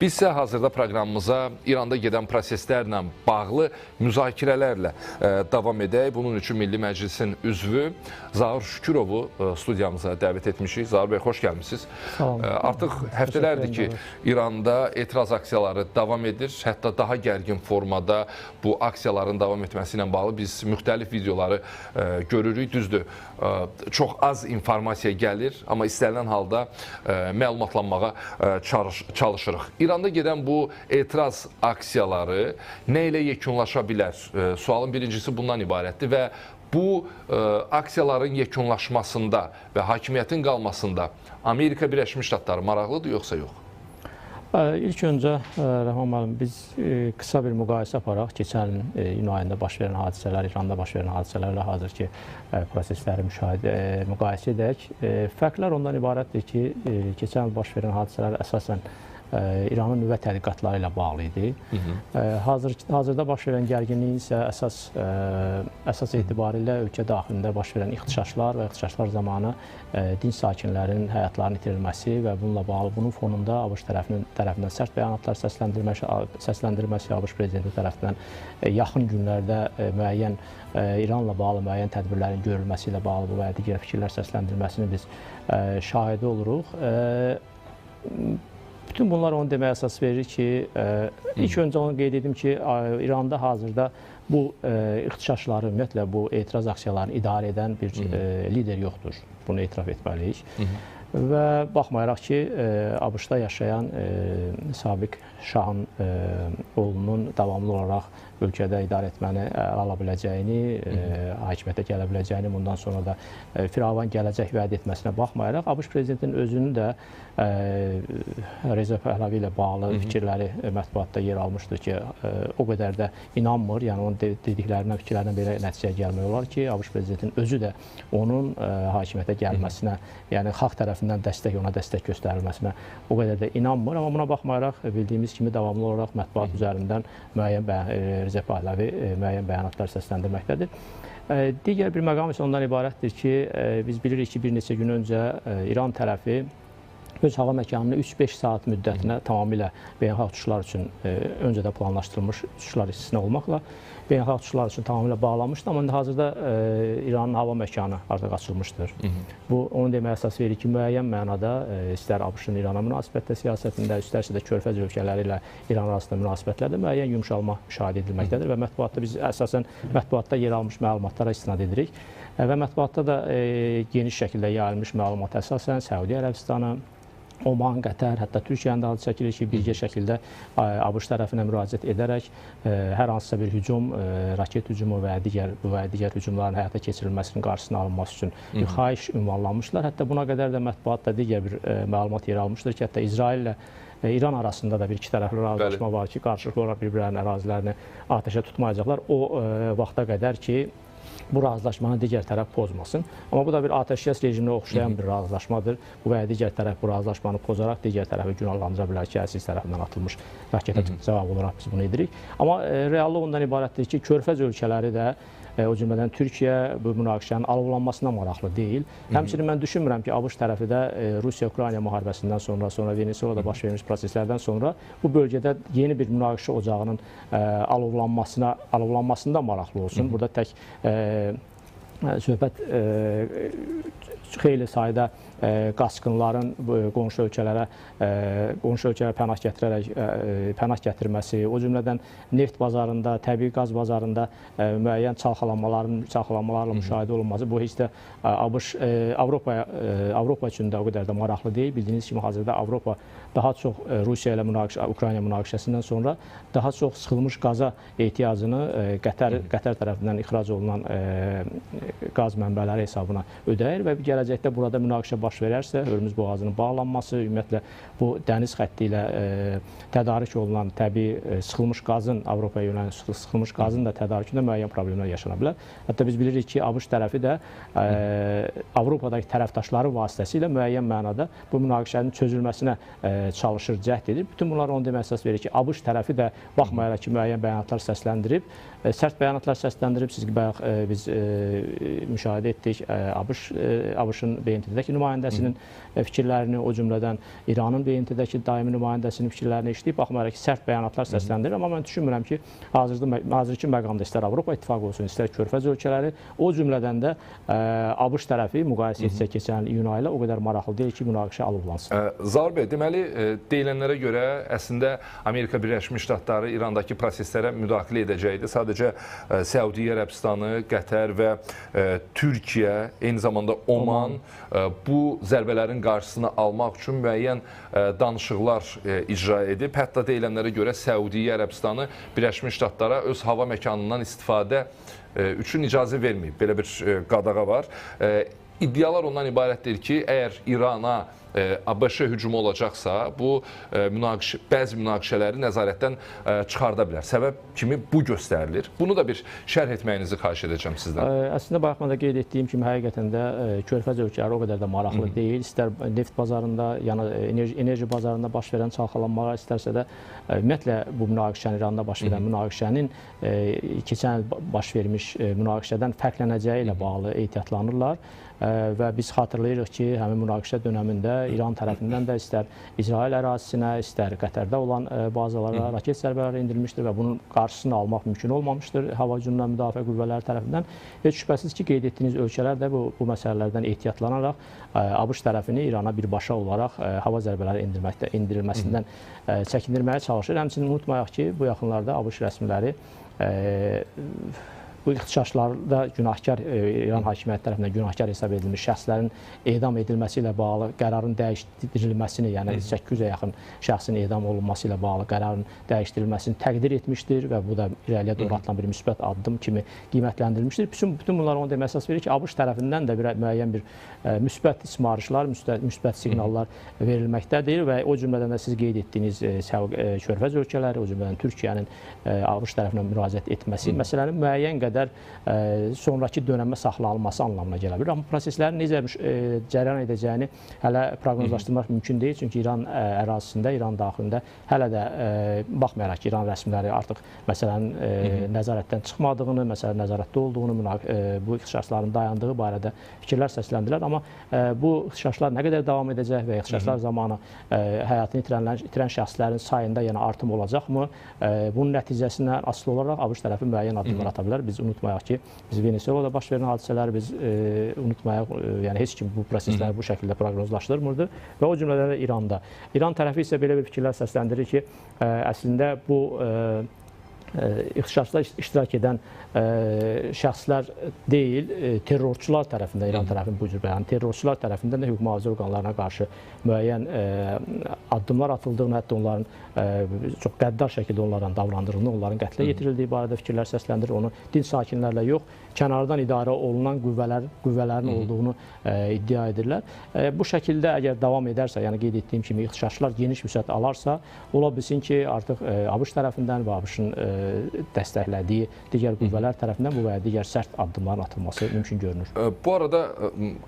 Biz isə hazırda proqramımıza İranda gedən proseslərlə bağlı müzakirələrlə davam edək. Bunun üçün Milli Məclisin üzvü Zaur Şükürovu studiyamıza dəvət etmişik. Zaur bəy, xoş gəlmişsiniz. Artıq həftələrdir ki, İranda etiraz aksiyaları davam edir. Hətta daha gərgin formada bu aksiyaların davam etməsi ilə bağlı biz müxtəlif videoları görürük. Düzdür, çox az informasiya gəlir, amma istənilən halda məlumatlanmağa çalışırıq. İranda gedən bu etiraz aksiyaları nə ilə yekunlaşa bilər? Sualın birincisi bundan ibarətdir və bu aksiyaların yekunlaşmasında və hakimiyyətin qalmasında Amerika Birləşmiş Ştatları maraqlıdır, yoxsa yox? İlk öncə, Rəhman müəllim, biz qısa bir müqayisə aparaq. Keçən iyun ayında baş verən hadisələr, İranda baş verən hadisələrlə hazırki prosesləri müqayisə edək. Fərqlər ondan ibarətdir ki, keçən il baş verən hadisələr əsasən İranın nüvə tədqiqatları ilə bağlı idi. Hazırda baş verən gərginliyin isə əsas etibarilə ölkə daxilində baş verən ixtişaşlar və ixtişaşlar zamanı dinc sakinlərinin həyatlarının itirilməsi və bununla bağlı bunun fonunda ABŞ tərəfindən sərt bəyanatlar səsləndirilməsi, ABŞ prezidenti tərəfindən yaxın günlərdə müəyyən İranla bağlı müəyyən tədbirlərin görülməsi ilə bağlı bu və digər fikirlər səsləndirilməsini biz şahidi oluruq. Bütün bunlar onu deməyə əsas verir ki, ilk öncə onu qeyd edim ki, İranda hazırda bu ixtişaşları, ümumiyyətlə bu etiraz aksiyalarını idarə edən bir lider yoxdur. Bunu etiraf etməliyik. Və baxmayaraq ki, ABŞ-da yaşayan sabiq şahın oğlunun davamlı olaraq ölkədə idarə etməni ala biləcəyini, hakimiyyətə gələ biləcəyini, bundan sonra da firavan gələcək vəd etməsinə baxmayaraq, ABŞ prezidentinin özünün də Reza Pəhləvi ilə bağlı fikirləri mətbuatda yer almışdır ki, o qədər də inanmır, yəni onun dediklərindən, fikirlərindən belə nəticəyə gəlmək olar ki, ABŞ prezidentinin özü də onun hakimiyyətə gəlməsinə, yəni xalq tərəfindən ona dəstək göstərilməsinə o qədər də inanmır. Amma buna baxmayaraq, bildiyimiz kimi davamlı olaraq mətbuat üzərindən Reza Pəhləvi müəyyən bəyanatlar səsləndirməkdədir. Digər bir məqam isə ondan ibarətdir ki, biz bilirik ki, bir neçə gün öncə İran tərəfi öz hava məkanını 3-5 saat müddətinə tamamilə beynəlxalq uçuşlar üçün öncədə planlaşdırılmış uçuşlar istisna olmaqla beynəlxalq uçuşlar üçün tamamilə bağlanmışdı. Amma indi hazırda İranın hava məkanı artıq açılmışdır. Bu, onu deməyə əsas verir ki, müəyyən mənada istər ABŞ-ın İrana münasibətdə siyasətində, istərsə də Körfəz ölkələri ilə İran arasında münasibətlərdə müəyyən yumşalma müşahidə edilməkdədir və mətbuatda biz əsasən mətbuatda yer almış məlumatlara istinad edirik və mətbuatda da geniş şəkildə yayılmış məlumat əsasən Səudiyyə Ərəbistanı, Oman, Qətər, hətta Türkiyənin də adı çəkilir ki, birgə şəkildə ABŞ tərəfinə müraciət edərək hər hansısa bir hücum, raket hücumu və digər hücumların həyata keçirilməsinin qarşısının alınması üçün bir xahiş ünvanlanmışlar. Hətta buna qədər də mətbuatda digər bir məlumat yer almışdır ki, hətta İsrail ilə İran arasında da bir iki tərəfli razılaşma var ki, qarşılıqlı olaraq bir-birlərinin ərazilərini atəşə tutmayacaqlar. O vaxta qədər ki, bu razılaşmanı digər tərəf pozmasın. Amma bu da bir atəşkəs rejiminə oxşayan bir razılaşmadır. Bu və ya digər tərəf bu razılaşmanı pozaraq digər tərəfi günahlandıra bilər ki, siz tərəfindən atılmış raketə cavab olaraq biz bunu edirik. Amma reallıq ondan ibarətdir ki, Körfəz ölkələri də o cümlədən Türkiyə bu münaqişənin alovlanmasına maraqlı deyil. Həmçinin mən düşünmürəm ki, ABŞ tərəfi də Rusiya-Ukrayna müharibəsindən sonra Venezuelada baş vermiş proseslərdən sonra bu bölgədə yeni bir münaqişə ocağının alovlanmasında maraqlı olsun. Burada tək söhbət xeyli sayda qaçqınların qonşu ölkələrə pənah gətirməsi, o cümlədən neft bazarında, təbii qaz bazarında müəyyən çalxalanmalarla müşahidə olunması, bu heç də Avropa üçün də o qədər də maraqlı deyil. Bildiyiniz kimi hazırda Avropa daha çox Rusiya ilə Ukrayna münaqişəsindən sonra daha çox sıxılmış qaza ehtiyacını Qətər tərəfindən ixrac olunan qaz mənbələri hesabına ödəyir və gələcəkdə burada münaqişə baş verərsə, Hörmüz boğazının bağlanması, ümumiyyətlə bu dəniz xətti ilə tədarik olunan təbii sıxılmış qazın, Avropaya yönələn sıxılmış qazın da tədarikində müəyyən problemlər yaşana bilər. Hətta biz bilirik ki, ABŞ tərəfi də Avropadakı tərəfdaşları vasitəsilə müəyyən mənada bu münaqişənin çözülməsinə çalışır, cəhd edir. Bütün bunlar onu demək əsas verir ki, ABŞ tərəfi də baxmayaraq ki, müəyyən bəyanatlar səsləndirib, sərt bəyanatlar səsləndirib, siz bayaq biz müşahidə etdik, ABŞ ABŞ-ın BMT-dəki nümayəndəsinin fikirlərini, o cümlədən İranın BMT-dəki daimi nümayəndəsinin fikirlərini eşidib, baxmayaraq ki, sərt bəyanatlar səsləndirir, amma mən düşünmürəm ki, hazırki məqamda istər Avropa İttifaqı olsun, istər Körfəz ölkələri, o cümlədən də ABŞ tərəfi müqayisə etsə keçən iyun ayı ilə o qədər maraqlı deyil ki, münaqişə alovlansın. Zaur bəy, deməli, deyilənlərə görə əslində Amerika Birləşmiş Ştatları İrandakı proseslərə müdaxilə edəcəkdir. Sadəcə Səudiyyə Ərəbistanı, Qətər və Türkiyə, eyni zamanda Oman bu zərbələrin qarşısını almaq üçün müəyyən danışıqlar icra edib. Hətta deyilənlərə görə Səudiyyə Ərəbistanı Birləşmiş Ştatlara öz hava məkanından istifadə üçün icazə verməyib. Belə bir qadağa var. İddialar ondan ibarətdir ki, əgər İrana ABŞ hücumu olacaqsa, bu bəzi münaqişələri nəzarətdən çıxarda bilər. Səbəb kimi bu göstərilir. Bunu da bir şərh etməyinizi xahiş edəcəm sizdən. Əslində, bayaqdan da qeyd etdiyim kimi, həqiqətən də Körfəz ölkələri o qədər də maraqlı deyil. İstər neft bazarında, yəni enerji bazarında baş verən çalxalanmalar, istərsə də ümumiyyətlə bu münaqişənin, İranda baş verən münaqişənin keçən il baş vermiş münaqişədən fərqlənəcəyi ilə bağlı ehtiyatlanırlar. Və biz xatırlayırıq ki, həmin münaqişə dönəmində İran tərəfindən də istər İsrail ərazisinə, istər Qətərdə olan bazalara raket zərbələri endirilmişdir və bunun qarşısını almaq mümkün olmamışdır hava hücumundan müdafiə qüvvələri tərəfindən. Heç şübhəsiz ki, qeyd etdiyiniz ölkələr də bu məsələlərdən ehtiyatlanaraq ABŞ tərəfini İrana birbaşa olaraq hava zərbələri endirilməsindən çəkindirməyə çalışır. Həmçinin unutmayaq ki, bu yaxınlarda ABŞ rəsmiləri bu ixtişaşlarda günahkar, İran hakimiyyəti tərəfindən günahkar hesab edilmiş şəxslərin edam edilməsi ilə bağlı qərarın dəyişdirilməsini, yəni 800-ə yaxın şəxsin edam olunması ilə bağlı qərarın dəyişdirilməsini təqdir etmişdir və bu da irəliyə doğru atılan bir müsbət addım kimi qiymətləndirilmişdir. Bütün bunlar onu demək əsas verir ki, ABŞ tərəfindən də müəyyən bir müsbət ismarışlar, müsbət siqnallar verilməkdədir və o cümlədən də siz qeyd etdiyiniz Körfəz ölkələri, o cümlədən Türkiyənin ABŞ tərəfindən müraciət etməsi məsələnin müəyyən qədər sonraki dönəmə saxlanılması anlamına gələ bilir. Amma proseslərin necə cərəyan edəcəyini hələ proqnozlaşdırmaq mümkün deyil. Çünki İran ərazisində, İran daxilində hələ də baxmayaraq ki, İran rəsmiləri artıq məsələnin nəzarətdən çıxmadığını, məsələnin nəzarətdə olduğunu, bu ixtişaşların dayandığı barədə fikirlər səsləndirilər. Amma bu ixtişaşlar nə qədər davam edəcək və ixtişaşlar zamanı həyatını itirən şəxslərin sayında yəni artım olacaqmı? Bunun nəticəsindən asılı olaraq ABŞ tərəfi müəyyən addımlar ata bilər. Biz unutmayaq ki, biz Venezuelada baş verən hadisələri biz unutmayaq, yəni heç kim bu prosesləri bu şəkildə proqnozlaşdırmırdı və o cümlədən də İranda. İran tərəfi isə belə bir fikirlər səsləndirir ki, əslində bu ixtişaşda iştirak edən şəxslər deyil, terrorçular tərəfindən, İran tərəfinin bu cür bəyanı, terrorçular tərəfindən də hüquq mühafizə orqanlarına qarşı müəyyən addımlar atıldığını, hətta onların çox qəddar şəkildə onlardan davrandırıldığını, onların qətlə yetirildiyi barədə fikirlər səsləndirir. Onu din sakinlərlə yox, kənardan idarə olunan qüvvələrin olduğunu iddia edirlər. Bu şəkildə əgər davam edərsə, yəni qeyd etdiyim kimi ixtişaşlar geniş vüsət alarsa, ola bilsin ki, artıq ABŞ tərəfindən və ABŞ-ın dəstəklədiyi digər qüvvələr tərəfindən bu və ya digər sərt addımların atılması mümkün görünür. Bu arada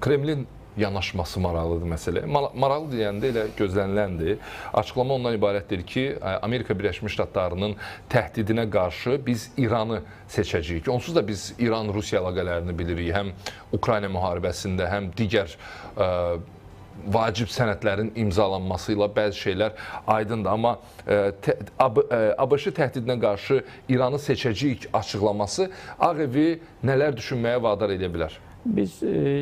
Kremlin yanaşması maraqlıdır məsələ. Maraqlı deyəndə elə gözləniləndir. Açıqlama ondan ibarətdir ki, Amerika Birləşmiş Ştatlarının təhdidinə qarşı biz İranı seçəcəyik. Onsuz da biz İran-Rusiya əlaqələrini bilirik. Həm Ukrayna müharibəsində, həm digər vacib sənədlərin imzalanması ilə bəzi şeylər aydındır. Amma ABŞ təhdidinə qarşı İranı seçəcəyik açıqlaması Ağ Evi nələr düşünməyə vadar edə bilər? Biz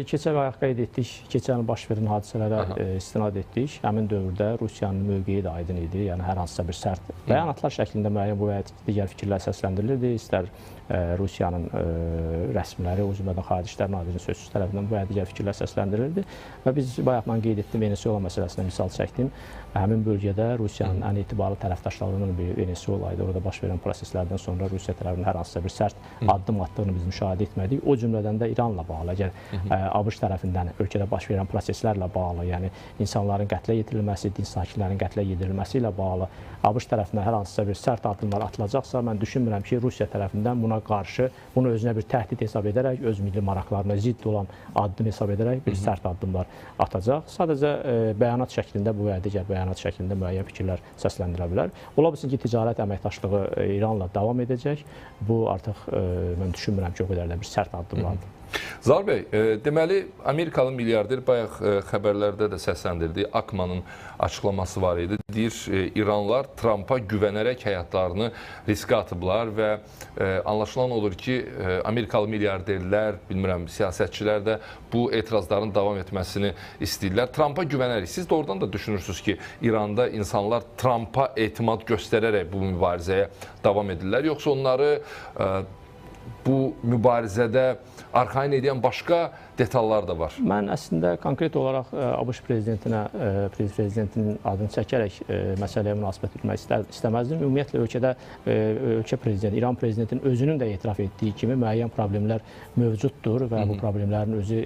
keçən ayaq qeyd etdik, keçən baş verən hadisələrə istinad etdik. Həmin dövrdə Rusiyanın mövqeyi də aydın idi. Yəni hər hansısa bir sərt bəyanatlar şəklində müəyyən bu və digər fikirlər səsləndirilirdi. İstər Rusiyanın rəsmiləri, o cümlədən Xarici İşlər Nazirinin sözçüsü tərəfindən bu və digər fikirlər səsləndirilirdi. Və biz bayaqdan qeyd etdim, Venezuela məsələsinə misal çəkdim. Həmin bölgədə Rusiyanın ən etibarlı tərəfdaşlarının bir Venezuela idi. Orada baş verən proseslərdən sonra Rusiya tərəfinin hər hansısa bir sərt addım atdığını biz müşahidə etmədik. O cümlədən də İranla bağlı. Əgər ABŞ tərəfindən ölkədə baş verən proseslərlə bağlı, yəni insanların qətlə yetirilməsi, din sakinlərinin qətlə yetirilməsi ilə bağlı ABŞ tərəfindən hər hansısa bir sərt addımlar atılacaqsa, mən düşünmürəm ki, Rusiya tərəfindən buna qarşı, bunu özünə bir təhdid hesab edərək, öz milli maraqlarına zidd olan addım hesab edərək bir sərt addımlar atacaq. Sadəcə bəyanat şəklində, bu və digər bəyanat şəklində müəyyən fikirlər səsləndirə bilər. Ola bilsin ki, ticarət əməkdaşlığı İranla davam edəcək. Bu artıq mən düşünmürəm ki, o qədər də bir sərt addımlardır. Zahir bəy, deməli, Amerikalı milyarder bayaq xəbərlərdə də səsləndirdiyi Akmanın açıqlaması var idi. Deyir, İranlılar Trampa güvənərək həyatlarını riskə atıblar və anlaşılan olur ki, Amerikalı milyarderlər, bilmirəm, siyasətçilər də bu etirazların davam etməsini istəyirlər. Trampa güvənərək. Siz doğrudan da düşünürsünüz ki, İranda insanlar Trampa etimad göstərərək bu mübarizəyə davam edirlər, yoxsa onları bu mübarizədə arxayın edən başqa detallar da var? Mən əslində konkret olaraq ABŞ prezidentinin adını çəkərək məsələyə münasibət etmək istəməzdim. Ümumiyyətlə, ölkə prezidenti, İran prezidentinin özünün də etiraf etdiyi kimi müəyyən problemlər mövcuddur və bu problemlərin özü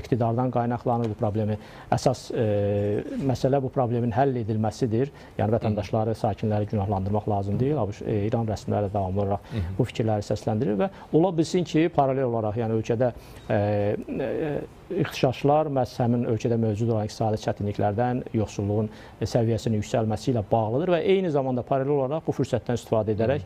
iqtidardan qaynaqlanır. Bu problemi əsas məsələ bu problemin həll edilməsidir. Yəni, vətəndaşları, sakinləri günahlandırmaq lazım deyil. İran rəsmiləri davamlı olaraq bu fikirləri səsləndirir və ola bilsin ki, paralel olaraq, yəni ölkədə ixtişaşlar məhz həmin ölkədə mövcud olan iqtisadi çətinliklərdən, yoxsulluğun səviyyəsinin yüksəlməsi ilə bağlıdır və eyni zamanda paralel olaraq bu fürsətdən istifadə edərək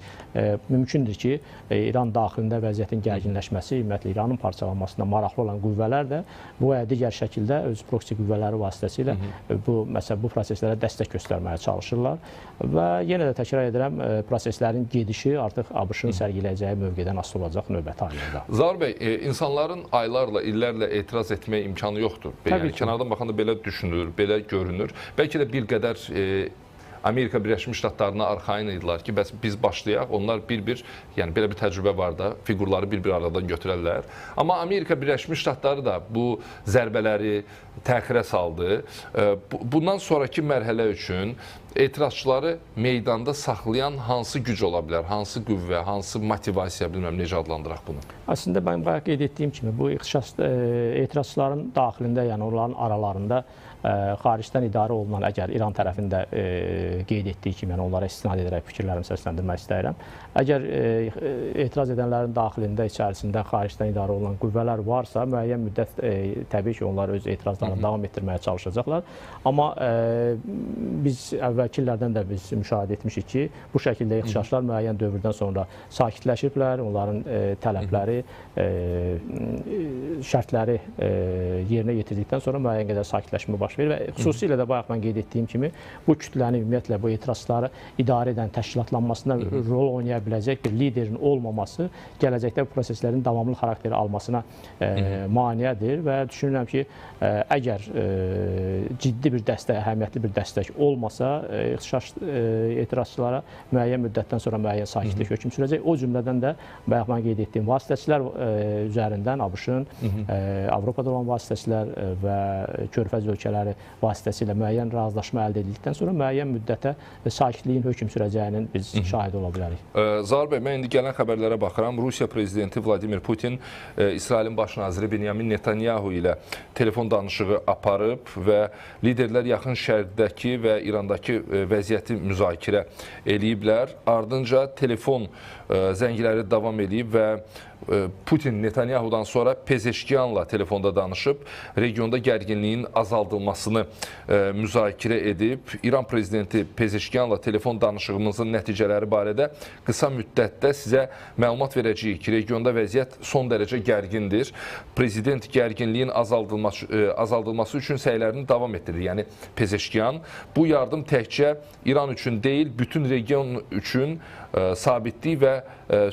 mümkündür ki, İran daxilində vəziyyətin gərginləşməsi, ümumiyyətlə İranın parçalanmasına maraqlı olan qüvvələr də bu və digər şəkildə öz proksi qüvvələri vasitəsilə bu proseslərə dəstək göstərməyə çalışırlar və yenə də təkrar edirəm, proseslərin gedişi artıq ABŞ-ın sərgiləyəcəyi mövqedən asılı olacaq növbəti aylarda. Zahir bəy, insanların aylarla, illərlə etiraz etməyə imkanı yoxdur. Yəni, kənardan baxanda belə düşünülür, belə görünür. Bəlkə də bir qədər Amerika Birləşmiş Ştatlarına arxayın idilər ki, bəs biz başlayaq, onlar bir-bir, yəni belə bir təcrübə var da, fiqurları bir-bir aradan götürərlər. Amma Amerika Birləşmiş Ştatları da bu zərbələri təxirə saldı. Bundan sonraki mərhələ üçün etirazçıları meydanda saxlayan hansı güc ola bilər, hansı qüvvə, hansı motivasiya, bilməm necə adlandıraq bunu? Əslində, mən bayaq qeyd etdiyim kimi, bu etirazçıların daxilində, yəni onların aralarında xaricdən idarə olunan, əgər İran tərəfində qeyd etdiyi kimi, yəni onlara istinad edərək fikirlərimi səsləndirmək istəyirəm. Əgər etiraz edənlərin daxilində, içərisində xaricdən idarə olunan qüvvələr varsa, müəyyən müddət təbii ki, onlar öz etirazlarını davam etdirməyə çalışacaqlar. Amma biz əvvəlki illərdən də biz müşahidə etmişik ki, bu şəkildə ixtişaşlar müəyyən dövrdən sonra sakitləşiblər, onların tələbləri, şərtləri yerinə yetirdikdən sonra müəyyən qədər sakitləşmə baş verir və xüsusilə də bayaq mən qeyd etdiyim kimi bu kütləni ümumiyyətlə bu etirazları idarə edən təşkilatlanmasına rol oynaya biləcək bir liderin olmaması gələcəkdə bu proseslərin davamlı xarakteri almasına maneədir və düşünürəm ki, əgər ciddi bir dəstək, əhəmiyyətli bir dəstək olmasa, ixtişaş etirazçılara müəyyən müddətdən sonra müəyyən sakitlik hökm sürəcək. O cümlədən də bayaq mən qeyd etdiyim vasitəçilər üzərindən ABŞ-ın, Avropada olan vasitəçilər və Körfəz ölkələri vasitəsilə müəyyən razılaşma əldə edildikdən sonra müəyyən müddətə sakitliyin hökm sürəcəyinin biz şahid ola bilərik. Zahir bəy, mən indi gələn xəbərlərə baxıram. Rusiya prezidenti Vladimir Putin İsrailin baş naziri Benyamin Netanyahu ilə telefon danışığı aparıb və liderlər yaxın şərqdəki və İrandakı vəziyyəti müzakirə eləyiblər. Ardınca telefon zəngləri davam edib və Putin Netanyahudan sonra Pezeşkiyanla telefonda danışıb, regionda gərginliyin azaldılmasını müzakirə edib. İran prezidenti Pezeşkiyanla telefon danışığımızın nəticələri barədə qısa müddətdə sizə məlumat verəcəyik ki, regionda vəziyyət son dərəcə gərgindir. Prezident gərginliyin azaldılması üçün səylərini davam etdirir. Yəni, Pezeşkiyan bu yardım təkcə İran üçün deyil, bütün region üçün sabitlik və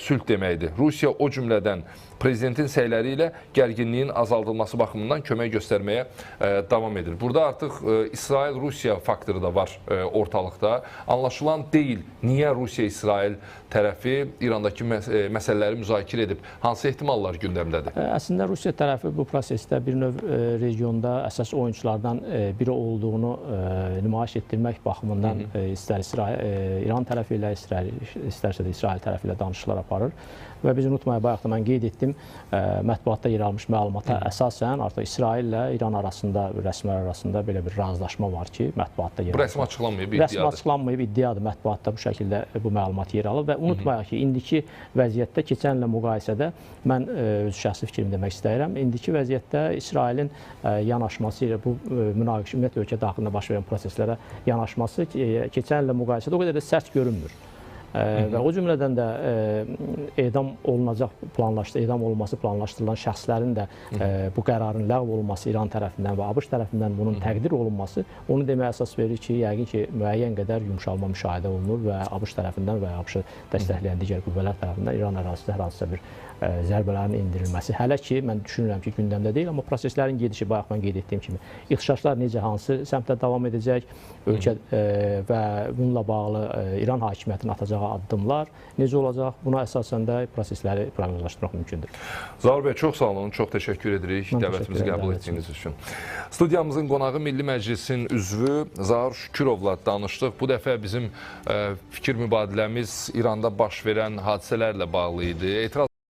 sülh deməkdir. Rusiya o cümlədən prezidentin səyləri ilə gərginliyin azaldılması baxımından kömək göstərməyə davam edir. Burada artıq İsrail-Rusiya faktoru da var ortalıqda. Anlaşılan deyil, niyə Rusiya-İsrail tərəfi İrandakı məsələləri müzakirə edib? Hansı ehtimallar gündəmdədir? Əslində, Rusiya tərəfi bu prosesdə bir növ regionda əsas oyunculardan biri olduğunu nümayiş etdirmək baxımından istər İran tərəfi ilə, istərsə də İsrail tərəfi ilə danışıqlar aparır. Və biz unutmayaq, bayaq da mən qeyd etdim, mətbuatda yer almış məlumata əsasən artıq İsrail ilə İran arasında, rəsmilər arasında belə bir razılaşma var ki, mətbuatda yer alır. Bu rəsmi açıqlanmayıb, iddiadır. Rəsmi açıqlanmayıb, iddiadır. Mətbuatda bu şəkildə bu məlumat yer alır və unutmayaq ki, indiki vəziyyətdə keçən ilə müqayisədə mən öz şəxsi fikrimi demək istəyirəm. İndiki vəziyyətdə İsrailin yanaşması ilə bu münaqişə, ümumiyyətlə ölkə daxilində baş verən proseslərə yanaşması keçən ilə müqayisədə o qədər də sərt görünmür. Və o cümlədən də edam olunması planlaşdırılan şəxslərin də bu qərarın ləğv olunması İran tərəfindən və ABŞ tərəfindən bunun təqdir olunması onu deməyə əsas verir ki, yəqin ki, müəyyən qədər yumşalma müşahidə olunur və ABŞ tərəfindən və ABŞ dəstəkləyən digər qüvvələr tərəfindən İran ərazisində hər hansısa bir zərbələrin endirilməsi. Hələ ki, mən düşünürəm ki, gündəmdə deyil, amma proseslərin gedişi, bayaq mən qeyd etdiyim kimi, ixtişaşlar necə, hansı səmtdə davam edəcək, ölkə və bununla bağlı İran hakimiyyətinin atacağı addımlar necə olacaq, buna əsasən də prosesləri proqnozlaşdırmaq mümkündür. Zaur bəy, çox sağ olun, çox təşəkkür edirik dəvətimizi qəbul etdiyiniz üçün. Studiyamızın qonağı Milli Məclisin üzvü Zaur Şükürovla danışdıq. Bu dəfə bizim fikir mübadiləmiz İranda baş verən hadisələrlə bağlı idi. Etiraz